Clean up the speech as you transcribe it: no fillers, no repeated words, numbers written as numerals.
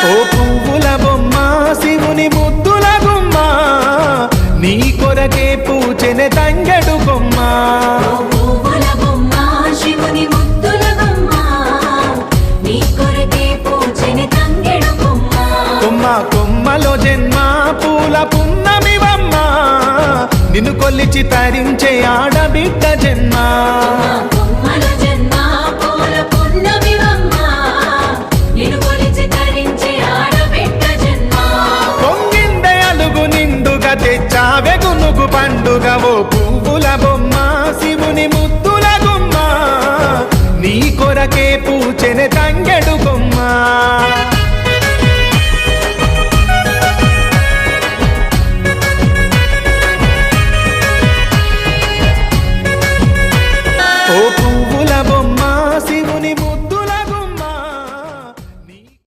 ఓ పువ్వుల బొమ్మ శివుని ముద్దుల గుమ్మ నీ కొరకే పూచెనే తంగెడు కొమ్మ కొమ్మ కొమ్మలో జన్మ పూల పున్నమివమ్మ నిన్ను కొల్లిచి తరించే ఆడబిడ్డ జన్మ